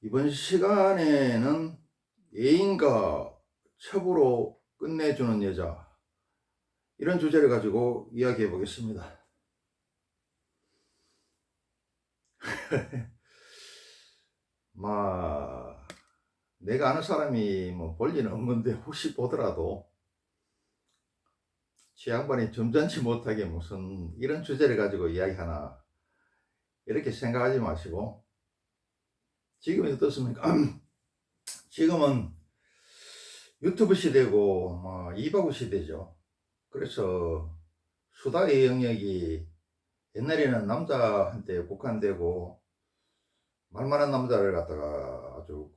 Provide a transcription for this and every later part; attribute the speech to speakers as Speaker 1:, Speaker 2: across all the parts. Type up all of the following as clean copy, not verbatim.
Speaker 1: 이번 시간에는 애인과 첩으로 끝내주는 여자, 이런 주제를 가지고 이야기해 보겠습니다. 내가 아는 사람이 볼 리는 없는데 혹시 보더라도 지 양반이 점잖지 못하게 무슨 이런 주제를 가지고 이야기하나 이렇게 생각하지 마시고, 지금이 어떻습니까? 지금은 유튜브 시대고 이바구 시대죠. 그래서 수다의 영역이 옛날에는 남자한테 국한되고 말 많은 남자를 갖다가 아주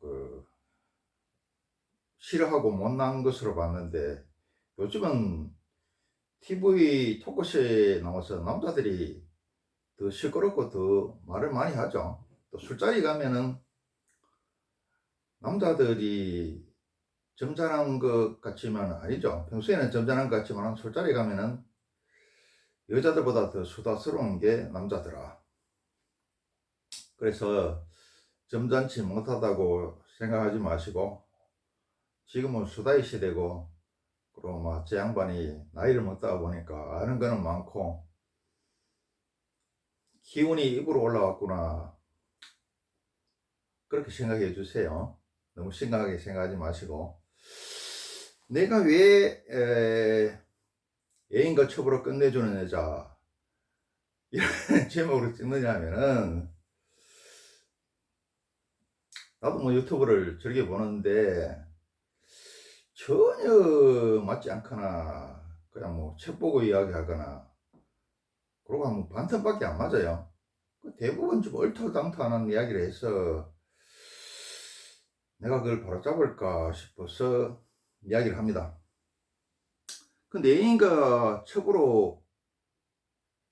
Speaker 1: 싫어하고 못난 것으로 봤는데, 요즘은 TV 토크쇼에 나와서 남자들이 더 시끄럽고 더 말을 많이 하죠. 또 술자리 가면은 남자들이 점잖은 것 같지만 아니죠. 평소에는 점잖은 것 같지만 술자리 가면은 여자들보다 더 수다스러운 게 남자더라. 그래서 점잖지 못하다고 생각하지 마시고, 지금은 수다의 시대고, 그리고 제 양반이 나이를 먹다 보니까 아는 거는 많고 기운이 입으로 올라왔구나, 그렇게 생각해 주세요. 너무 심각하게 생각하지 마시고, 내가 왜 애인과 첩으로 끝내주는 여자 이런 제목으로 찍느냐 하면은, 나도 유튜브를 즐겨 보는데 전혀 맞지 않거나 그냥 책 보고 이야기하거나 그러고 하면 반틈밖에 안 맞아요. 대부분 좀 얼토당토하는 이야기를 해서 내가 그걸 바로잡을까 싶어서 이야기를 합니다. 근데 애인과 첩으로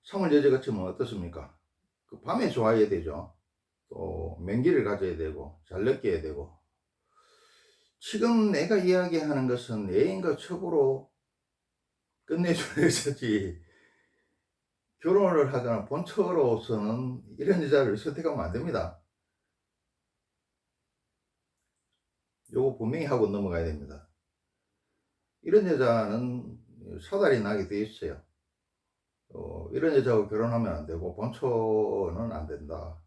Speaker 1: 삼을 여자 같으면 어떻습니까? 밤에 좋아해야 되죠. 또 맹기를 가져야 되고 잘 느껴야 되고. 지금 내가 이야기하는 것은 애인과 첩으로 끝내주는 여자지, 결혼을 하거나 본처로서는 이런 여자를 선택하면 안 됩니다. 요거 분명히 하고 넘어가야 됩니다. 이런 여자는 사달이 나게 돼 있어요. 이런 여자하고 결혼하면 안 되고 본처는 안 된다.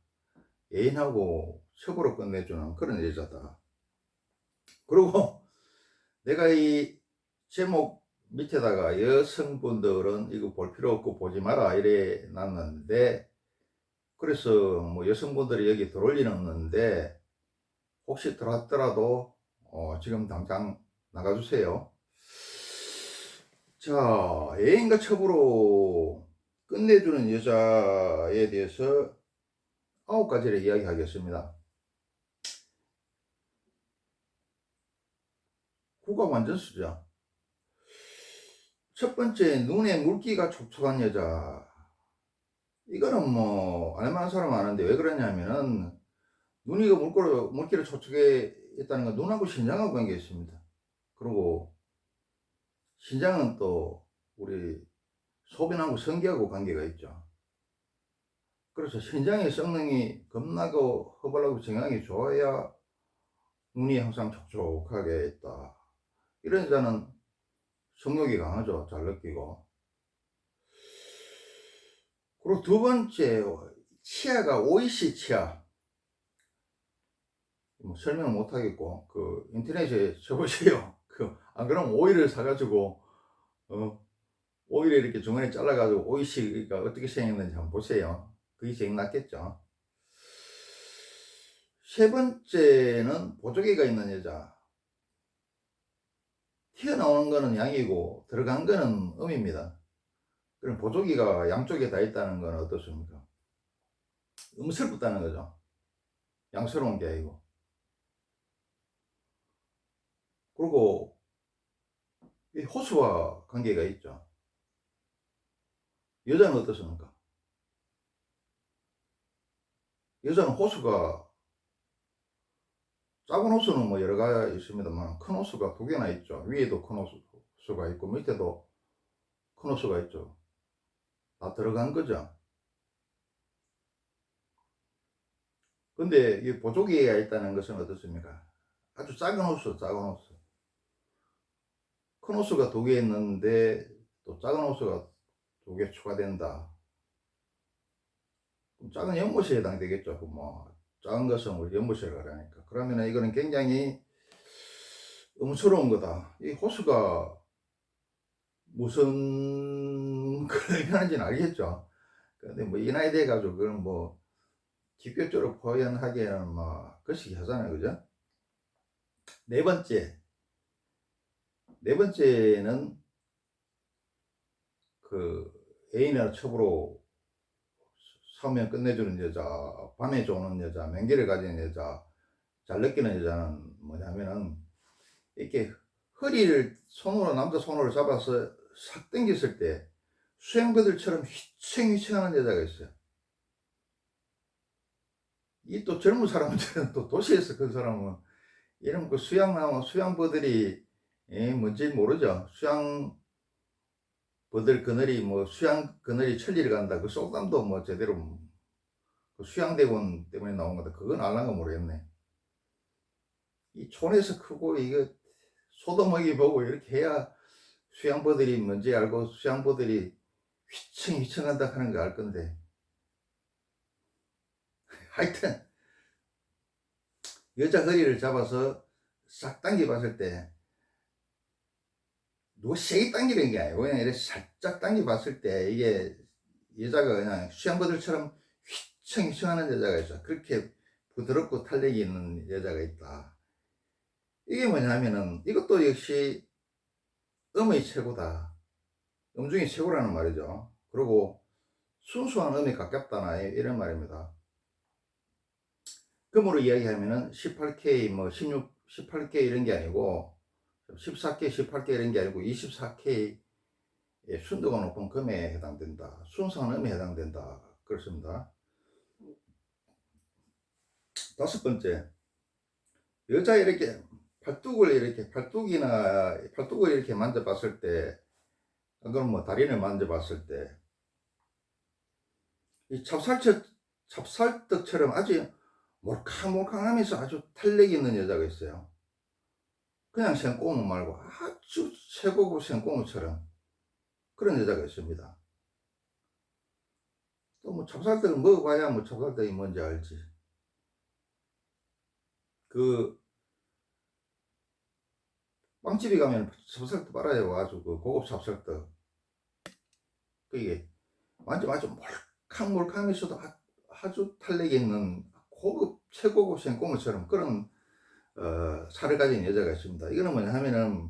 Speaker 1: 애인하고 첩으로 끝내주는 그런 여자다. 그리고 내가 이 제목 밑에다가 여성분들은 이거 볼 필요 없고 보지 마라 이래 놨는데, 그래서 여성분들이 여기 들어올 리는 없는데 혹시 들어왔더라도 지금 당장 나가주세요. 자, 애인과 첩으로 끝내주는 여자에 대해서 9가지를 이야기하겠습니다. 구가 완전 수죠. 첫 번째, 눈에 물기가 촉촉한 여자. 이거는 알만한 사람 아는데 왜 그러냐면은, 눈이 물기를 촉촉해 있다는 건 눈하고 신장하고 관계가 있습니다. 그리고 신장은 또 우리 소변하고 성기하고 관계가 있죠. 그래서 신장의 성능이 겁나고 허벌나고 정형이 좋아야 눈이 항상 촉촉하게 있다. 이런 여자는 성욕이 강하죠. 잘 느끼고. 그리고 두 번째, 치아가 오이시 치아. 설명 못 하겠고 인터넷에 쳐보세요. 안 그러면 오이를 사가지고 오이를 이렇게 중간에 잘라가지고 오이시가 어떻게 생겼는지 한번 보세요. 그게 제일 낫겠죠. 세 번째는 보조개가 있는 여자. 튀어나오는 거는 양이고 들어간 거는 음입니다. 그럼 보조개가 양쪽에 다 있다는 건 어떻습니까? 음스럽다는 거죠. 양스러운 게 아니고. 그리고 이 호수와 관계가 있죠. 여자는 어떻습니까? 여자는 호수가, 작은 호수는 여러 가지 있습니다만 큰 호수가 두 개나 있죠. 위에도 큰 호수가 있고 밑에도 큰 호수가 있죠. 다 들어간 거죠. 근데 이 보조개가 있다는 것은 어떻습니까? 아주 작은 호수, 작은 호수. 큰 호수가 2개 있는데 또 작은 호수가 2개 추가된다. 그럼 작은 연못에 해당되겠죠. 뭐 작은 것은 우리 연못이라고 그러니까. 그러면 이거는 굉장히 음스러운 거다. 이 호수가 무슨 그런 의미인지는 알겠죠. 근데 뭐 이 나이 돼 가지고 그건 뭐 직접적으로 표현하기에는 뭐 거시기하잖아요, 그죠? 네 번째, 네 번째는 그 애인이나 첩으로 사면 끝내주는 여자, 밤에 조는 여자, 명기를 가진 여자, 잘 느끼는 여자는 뭐냐면은 이렇게 허리를 손으로, 남자 손으로 잡아서 싹 당겼을 때 수영배들처럼 휘청휘청하는 여자가 있어요. 이 또 젊은 사람들은 또 도시에서 그 사람은 이런 그 수양나무 수양버들이 뭔지 모르죠. 수양버들 그늘이 뭐 수양 그늘이 천리를 간다. 그 속담도 뭐 제대로 그 수양대원 때문에 나온 거다. 그건 알란가 모르겠네. 이 촌에서 크고 이거 소도먹이 보고 이렇게 해야 수양버들이 뭔지 알고 수양버들이 휘청휘청한다 하는 거 알 건데, 하여튼 여자 허리를 잡아서 싹 당겨 봤을 때 누가 세게 당기는 게 아니고 그냥 이렇게 살짝 당겨 봤을 때 이게 여자가 그냥 수양버들처럼 휘청휘청하는 여자가 있어. 그렇게 부드럽고 탄력이 있는 여자가 있다. 이게 뭐냐면은 이것도 역시 음의 최고다. 음 중에 최고라는 말이죠. 그리고 순수한 음에 가깝다나 이런 말입니다. 금으로 이야기하면은 18K 뭐 16, 18K 이런 게 아니고 14K, 18K 이런 게 아니고 24K 순도가 높은 금에 해당된다. 순수한 음에 해당된다. 그렇습니다. 다섯 번째, 여자 이렇게 팔뚝을 이렇게 만져봤을 때, 그건 뭐 다리를 만져봤을 때, 이 찹쌀떡처럼 아주 몰캉몰캉하면서 아주 탄력 있는 여자가 있어요. 그냥 생꼬무 말고 아주 최고급 생꼬무처럼 그런 여자가 있습니다. 또 뭐 찹쌀떡을 먹어봐야 뭐 찹쌀떡이 뭔지 알지. 그 빵집에 가면 찹쌀떡 빨아요. 아주 그 고급 찹쌀떡. 그게 완전 아주 몰캉몰캉하면서도 아주 탄력 있는 고급 최고급 생꼬무처럼 그런 살을 가진 여자가 있습니다. 이거는 뭐냐 하면은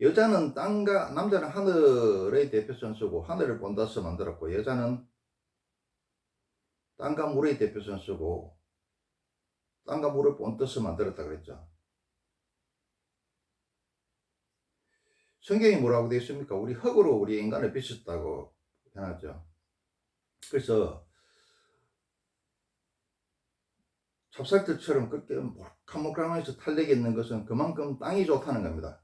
Speaker 1: 여자는 땅과 남자는 하늘의 대표선 쓰고 하늘을 본다서 만들었고, 여자는 땅과 물의 대표선 쓰고 땅과 물을 본떠서 만들었다 그랬죠. 성경이 뭐라고 되어 있습니까? 우리 흙으로 우리 인간을 빚었다고 해놨죠. 그래서 찹쌀떡처럼 그렇게 몰캉몰캉해서 탄력이 있는 것은 그만큼 땅이 좋다는 겁니다.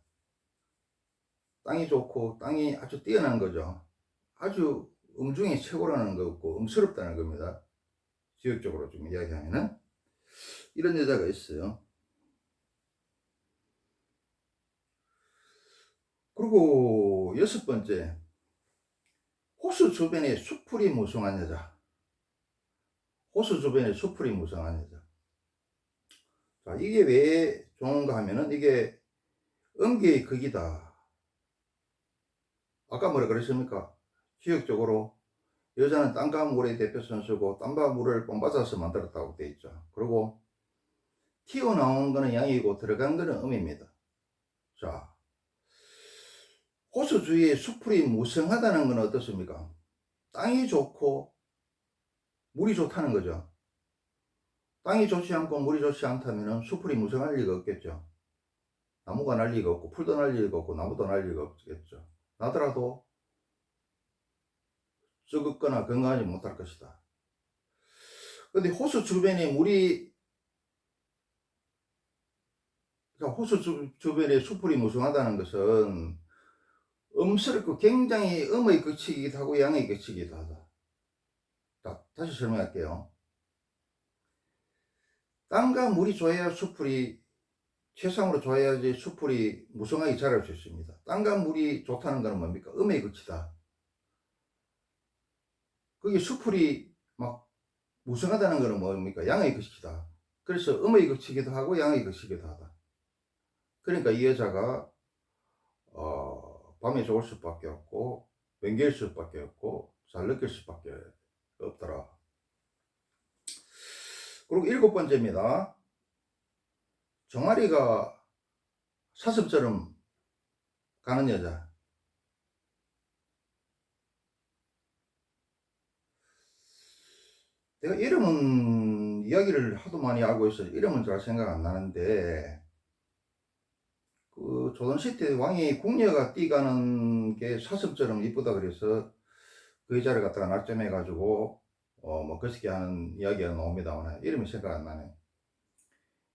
Speaker 1: 땅이 좋고 땅이 아주 뛰어난 거죠. 아주 음중에 최고라는 거고 음스럽다는 겁니다. 지역적으로 좀 이야기하면은 이런 여자가 있어요. 그리고 여섯 번째, 호수 주변에 수풀이 무성한 여자. 호수 주변에 수풀이 무성한 여자. 자, 이게 왜 좋은가 하면은 이게 음계의 극이다. 아까 뭐라 그랬습니까? 지역적으로 여자는 땅과 물의 대표 선수고 땅과 물을 뽐받아서 만들었다고 되어 있죠. 그리고 튀어나온 거는 양이고 들어간 거는 음입니다. 자, 호수 주위에 수풀이 무성하다는 건 어떻습니까? 땅이 좋고 물이 좋다는 거죠. 땅이 좋지 않고 물이 좋지 않다면 수풀이 무성할 리가 없겠죠. 나무가 날 리가 없고 풀도 날 리가 없고 나무도 날 리가 없겠죠. 나더라도 썩었거나 건강하지 못할 것이다. 근데 호수 주변에 물이, 호수 주변에 수풀이 무성하다는 것은 음스럽고 굉장히 음의 거치기도 하고 양의 거치기도 하다. 자, 다시 설명할게요. 땅과 물이 좋아야 수풀이, 최상으로 좋아야지 수풀이 무성하게 자랄 수 있습니다. 땅과 물이 좋다는 것은 뭡니까? 음의 극치다. 그게 수풀이 막 무성하다는 것은 뭡니까? 양의 극치다. 그래서 음의 극치기도 하고 양의 극치기도 하다. 그러니까 이 여자가 밤에 좋을 수밖에 없고 맹개일 수밖에 없고 잘 느낄 수밖에 없더라. 그리고 7번째입니다. 종아리가 사슴처럼 가는 여자. 내가 이름은 이야기를 하도 많이 알고 있어서 이름은 잘 생각 안 나는데, 그 조선시대 왕이 궁녀가 뛰가는 게 사슴처럼 이쁘다 그래서 그 여자를 갖다가 낙점해 가지고 뭐 거시기 하는 이야기가 나옵니다만 이름이 생각 안 나네.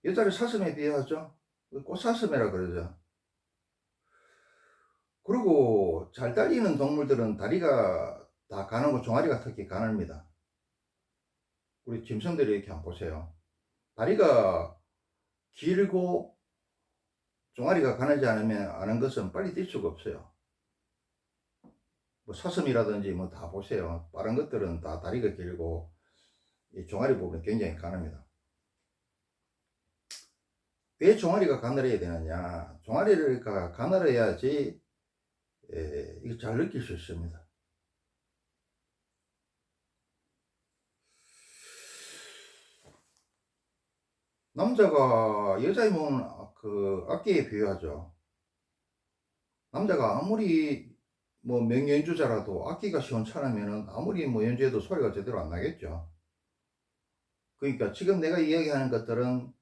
Speaker 1: 여자를 사슴에 비유하죠. 꽃사슴이라 그러죠. 그리고 잘 달리는 동물들은 다리가 다 가늘고 종아리가 특히 가늡니다. 우리 짐승들이 이렇게 한번 보세요. 다리가 길고 종아리가 가늘지 않은 것은 빨리 뛸 수가 없어요. 뭐 사슴이라든지 뭐 다 보세요. 빠른 것들은 다 다리가 길고 이 종아리 부분이 굉장히 가늡니다. 왜 종아리가 가늘어야 되느냐? 종아리가 가늘어야지 이거 잘 느낄 수 있습니다. 남자가 여자이면 그 악기에 비유하죠. 남자가 아무리 뭐 명연주자라도 악기가 시원찮으면은 아무리 뭐 연주해도 소리가 제대로 안 나겠죠. 그러니까 지금 내가 이야기하는 것들은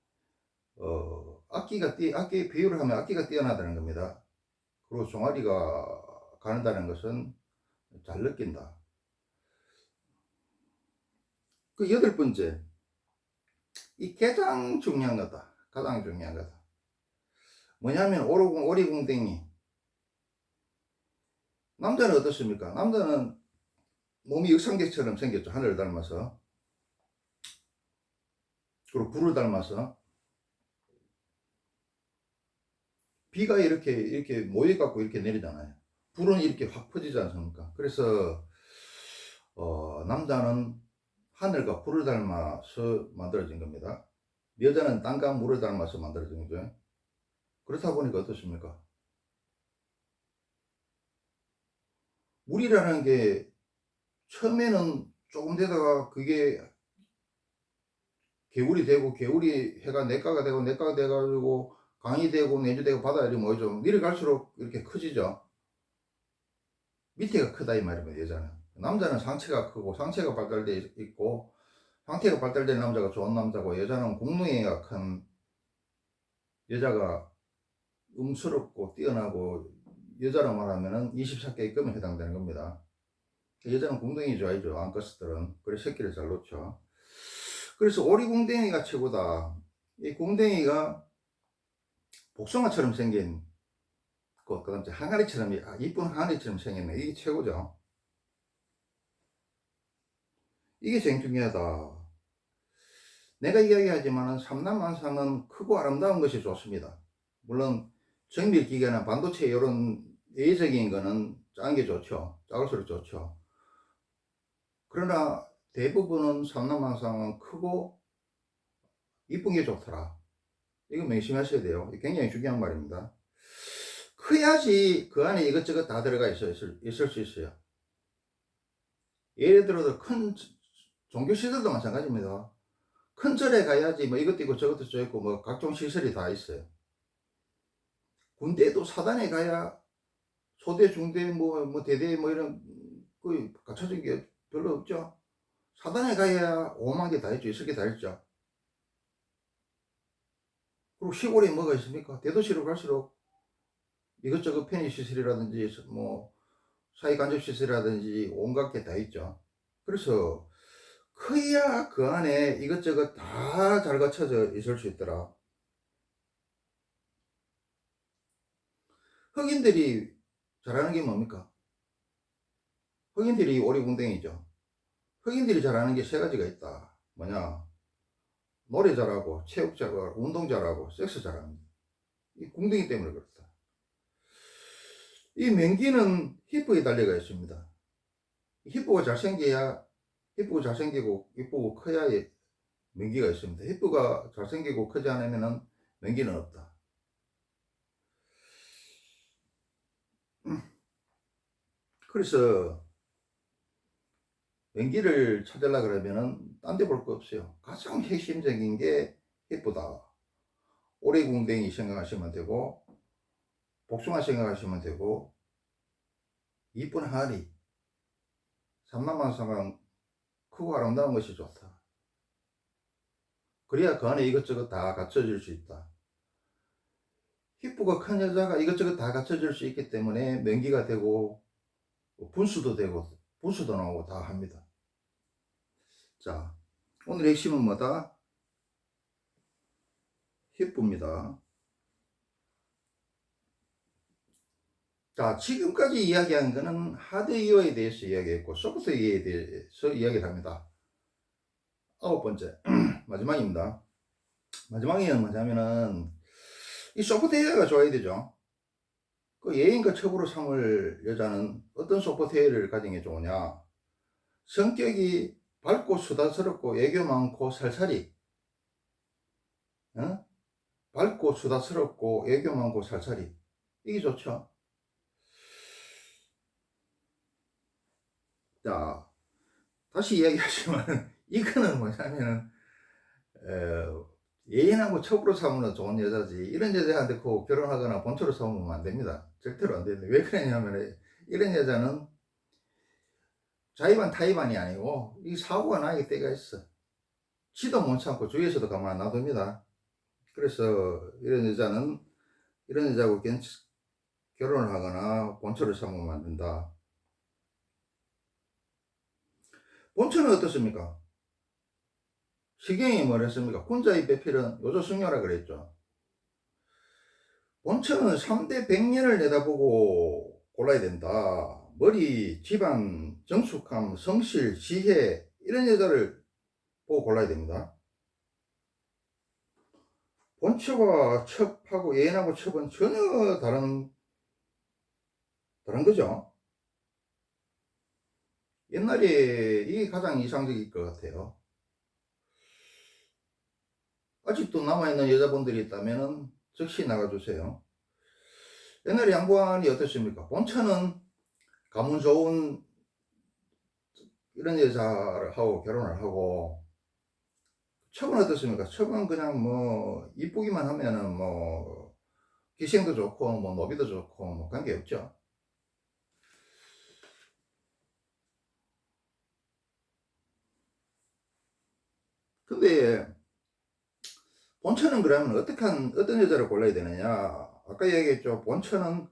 Speaker 1: 악기에 비유를 하면 악기가 뛰어나다는 겁니다. 그리고 종아리가 가는다는 것은 잘 느낀다. 그 8번째, 이 가장 중요한 거다. 가장 중요한 거다. 뭐냐면 오리궁뎅이. 남자는 어떻습니까? 남자는 몸이 역삼계처럼 생겼죠. 하늘을 닮아서. 그리고 불을 닮아서. 비가 이렇게 모여갖고 이렇게 내리잖아요. 불은 이렇게 확 퍼지지 않습니까? 그래서 남자는 하늘과 불을 닮아서 만들어진 겁니다. 여자는 땅과 물을 닮아서 만들어진 거죠. 그렇다 보니까 어떻습니까? 물이라는 게 처음에는 조금 되다가 그게 개울이 되고 개울이 해가 냇가가 되고 냇가가 돼가지고 강이 되고 내주되고 바다 이렇게 뭐죠. 내려갈수록 이렇게 커지죠. 밑에가 크다 이 말입니다. 여자는. 남자는 상체가 크고 상체가 발달돼 있고 상체가 발달된 남자가 좋은 남자고, 여자는 공능이가 큰 여자가 음스럽고 뛰어나고, 여자로 말하면은 24개의 금에 해당되는 겁니다. 여자는 궁뎅이 좋아하죠. 암컷들은. 그래서 새끼를 잘 놓죠. 그래서 오리궁뎅이가 최고다. 이 궁뎅이가 복숭아처럼 생긴 그 다음에 항아리처럼, 이쁜 항아리처럼 생겼네. 이게 최고죠. 이게 제일 중요하다. 내가 이야기하지만 삼남만상은 크고 아름다운 것이 좋습니다. 물론 정밀기계나 반도체 이런 예외적인 거는 작은 게 좋죠. 작을수록 좋죠. 그러나 대부분은 삼남만상은 크고 이쁜 게 좋더라. 이거 명심하셔야 돼요. 굉장히 중요한 말입니다. 커야지 그 안에 이것저것 다 들어가 있을 수 있어요. 예를 들어서 큰 종교시설도 마찬가지입니다. 큰 절에 가야지 뭐 이것도 있고 저것도 있고 뭐 각종 시설이 다 있어요. 군대도 사단에 가야 소대, 중대, 뭐 대대 뭐 이런 그 갖춰진 게 별로 없죠. 사단에 가야 오만 개 다 있죠. 있을 게 다 있죠. 그리고 시골에 뭐가 있습니까? 대도시로 갈수록 이것저것 편의시설이라든지 뭐 사회간접시설이라든지 온갖 게 다 있죠. 그래서 커야 그 안에 이것저것 다 잘 갖춰져 있을 수 있더라. 흑인들이 잘하는 게 뭡니까? 흑인들이 오리궁뎅이죠. 흑인들이 잘하는 게 세 가지가 있다. 뭐냐? 노래 잘하고 체육 잘하고 운동 잘하고 섹스 잘합니다. 이 궁둥이 때문에 그렇다. 이 명기는 히프에 달려가 있습니다. 히프가 잘생겨야, 히프가 잘생기고 이쁘고 커야 명기가 있습니다. 히프가 잘생기고 크지 않으면은 명기는 없다. 그래서 명기를 찾으려 그러면은 딴 데 볼 거 없어요. 가장 핵심적인 게 히프다. 오래궁뎅이 생각하시면 되고, 복숭아 생각하시면 되고, 이쁜 하리, 삼남만상강 크고 아름다운 것이 좋다. 그래야 그 안에 이것저것 다 갖춰질 수 있다. 히프가 큰 여자가 이것저것 다 갖춰질 수 있기 때문에 명기가 되고 분수도 되고 분수도 나오고 다 합니다. 자, 오늘 핵심은 뭐다? 히프입니다. 자, 지금까지 이야기한 거는 하드웨어에 대해서 이야기했고 소프트웨어에 대해서 이야기를 합니다. 9번째 마지막입니다. 마지막에는 뭐냐면은 이 소프트웨어가 좋아야 되죠. 그 예인과 첩으로 삼을 여자는 어떤 소프트웨어를 가진 게 좋으냐? 성격이 밝고 수다스럽고 애교 많고 살살이, 어? 밝고 수다스럽고 애교 많고 살살이, 이게 좋죠. 자, 다시 이야기하지만 이거는 뭐냐면은 예인하고 첩으로 삼으면 좋은 여자지, 이런 여자한테 그 결혼하거나 본처로 삼으면 안 됩니다. 절대로 안 됩니다. 왜 그러냐면 이런 여자는 자의반 타의반이 아니고 이 사고가 나기 때가 있어. 지도 못 참고 주위에서도 가만 안 놔둡니다. 그래서 이런 여자하고 결혼을 하거나 본처를 삼으면 안 된다. 본처는 어떻습니까? 시경이 뭐랬습니까? 혼자의 배필은 요조승려라 그랬죠. 본처는 3대 백년을 내다보고 골라야 된다. 머리, 집안, 정숙함, 성실, 지혜, 이런 여자를 보고 골라야 됩니다. 본처가 첩하고 예인하고 첩은 전혀 다른 거죠. 옛날에 이게 가장 이상적일 것 같아요. 아직도 남아있는 여자분들이 있다면 즉시 나가주세요. 옛날에 양반이 어떻습니까? 본처는 가문 좋은 이런 여자를 하고 결혼을 하고, 첩은 어떻습니까? 첩은 그냥 뭐 이쁘기만 하면은 뭐 기생도 좋고 뭐 노비도 좋고 뭐 관계없죠. 근데 본처는 그러면 어떤 여자를 골라야 되느냐? 아까 얘기했죠. 본처는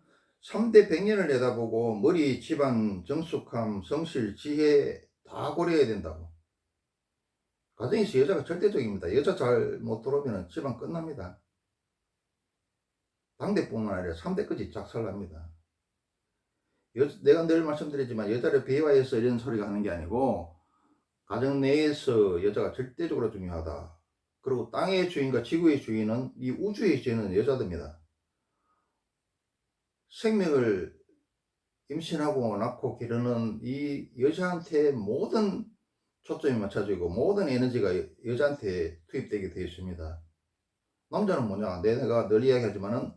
Speaker 1: 3대 백년을 내다보고 머리, 집안, 정숙함, 성실, 지혜 다 고려해야 된다고. 가정에서 여자가 절대적입니다. 여자 잘 못 들어오면 집안 끝납니다. 당대뿐만 아니라 3대까지 작살납니다. 내가 늘 말씀드리지만 여자를 비하해서 이런 소리가 하는 게 아니고 가정 내에서 여자가 절대적으로 중요하다. 그리고 땅의 주인과 지구의 주인은, 이 우주의 주인은 여자입니다. 생명을 임신하고 낳고 기르는 이 여자한테 모든 초점이 맞춰지고 모든 에너지가 여자한테 투입되게 되어 있습니다. 남자는 뭐냐? 내가 늘 이야기하지만은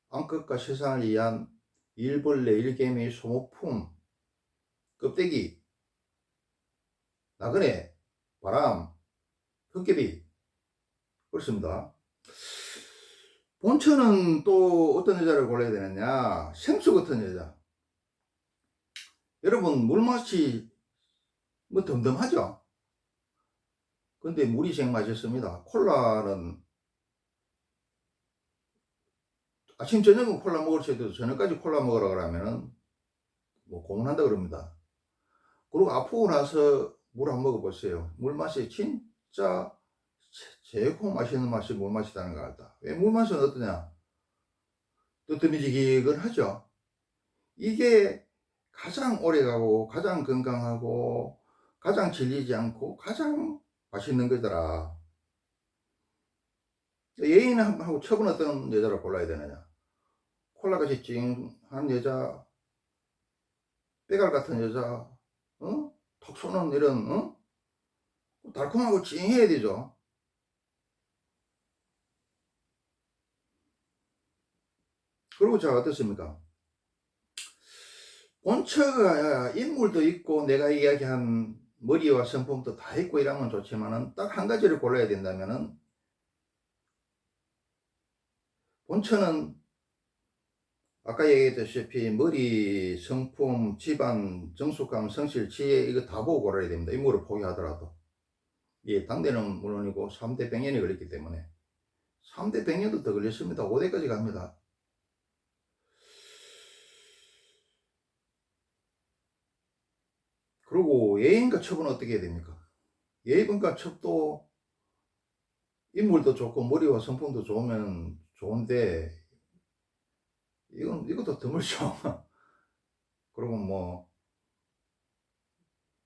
Speaker 1: 암컷과 세상을 위한 일벌레, 일개미, 소모품, 껍데기, 나그네, 바람, 흙개비, 그렇습니다. 본처는 또 어떤 여자를 골라야 되느냐? 생수 같은 여자. 여러분, 물맛이 뭐 덤덤하죠? 근데 물이 제일 맛있습니다. 콜라는 아침 저녁은 콜라 먹을 수 있어도 저녁까지 콜라 먹으라 그러면은 뭐 고문한다 그럽니다. 그리고 아프고 나서 물 한 번 먹어보세요. 물 맛이 진짜 최고 맛있는 맛이 물 맛이라는 것 같다. 왜 물 맛은 어떠냐? 뜨뜻미지근하죠. 이게 가장 오래가고 가장 건강하고 가장 질리지 않고 가장 맛있는 거더라. 예인하고 첩은 어떤 여자를 골라야 되느냐? 콜라같이 찡한 여자, 빼갈 같은 여자, 톡 쏘는 이런, 달콤하고 찡해야 되죠. 그리고 자, 어떻습니까? 본처가 인물도 있고 내가 이야기한 머리와 성품도 다 있고 이러면 좋지만은 딱 한 가지를 골라야 된다면은 본처는 아까 얘기했다시피 머리, 성품, 집안, 정숙감, 성실, 지혜 이거 다 보고 골라야 됩니다. 인물을 포기하더라도. 예, 당대는 물론이고 3대 병연이 걸렸기 때문에 3대 병연도 더 걸렸습니다. 5대까지 갑니다. 그리고 예인과 첩은 어떻게 해야 됩니까? 예인과 첩도 인물도 좋고 머리와 성품도 좋으면 좋은데 이것도 드물죠. 그리고 뭐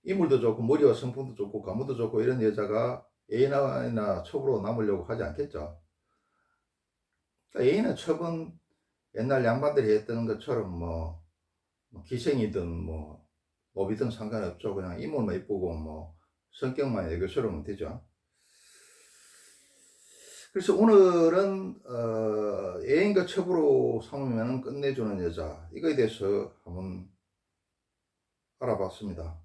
Speaker 1: 인물도 좋고 머리와 성품도 좋고 가문도 좋고 이런 여자가 예인이나 첩으로 남으려고 하지 않겠죠. 그러니까 예인이나 첩은 옛날 양반들이 했던 것처럼 뭐 기생이든 뭐 노비든 상관없죠. 그냥 인물만 이쁘고 뭐 성격만 애교스러우면 되죠. 그래서 오늘은 예인과 첩으로 삼으면 끝내주는 여자 이거에 대해서 한번 알아봤습니다.